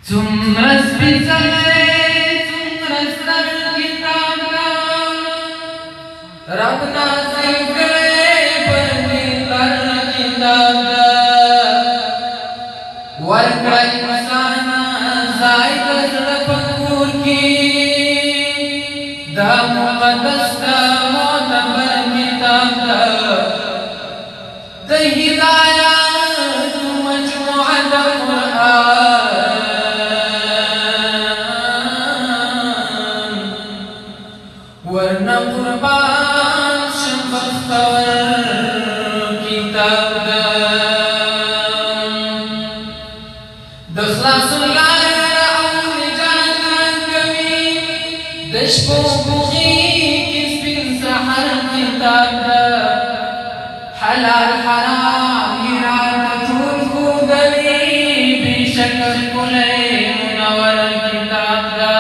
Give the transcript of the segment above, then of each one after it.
څومره سپېڅلی څومره ستر کتاب ده رب نازل کړی پر دې لر کتاب ده ورکړه انسانه ځای د زړه په کور کې دا مقدس ده معتبر کتاب ده د هدایت مجموعه د قرآن ورنه قربان شم بختور کتاب ده د خلاصون لاره او نجات ورکوي د شپو بوغي کې سپین سحر کتاب ده حلال حرام راته ټول ښودلي بېشکه ښکلی منور کتاب ده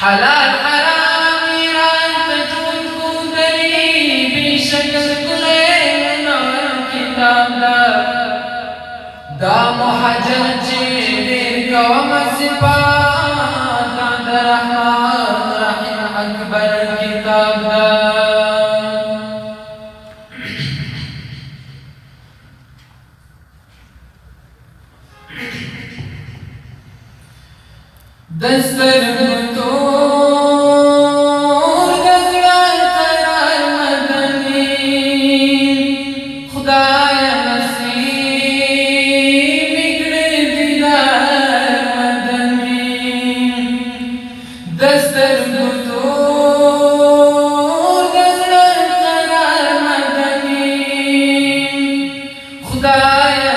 حلال حرام راته ټول ښودلي بېشکه ښکلی منور کتاب ده دا مهاجر چې ډېر کومه صفات دا د رحمان رحیم اکبر کتاب ده دسترګو تور د زړه قرار مدني خدایه نصیب کړې دیدار مدني دسترګو تور د زړه قرار مدني خدایه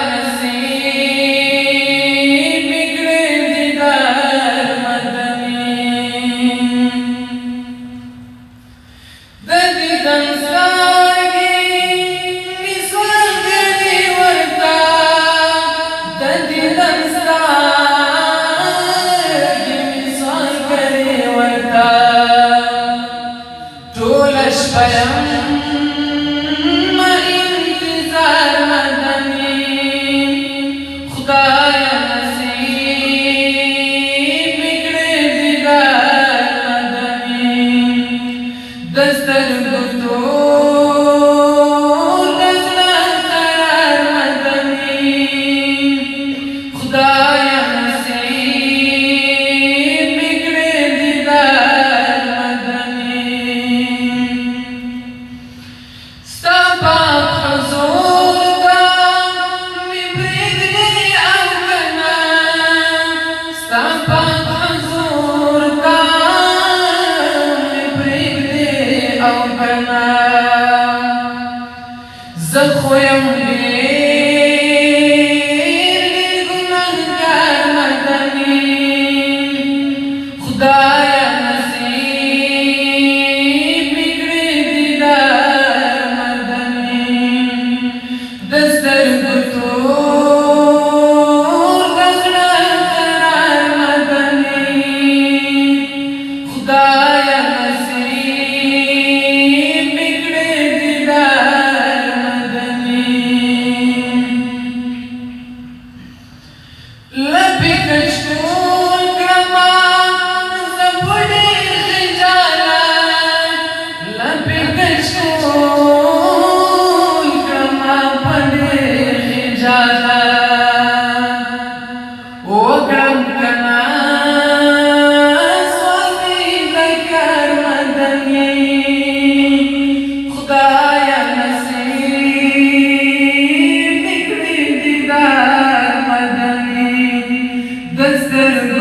زخویم ډېر ګناهګار مدني خدایه نصیب مې کړې دیدار مدني د سترګو تور د زړه قرار مدني خدایه نصیب مې کړې دیدار Desde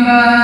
का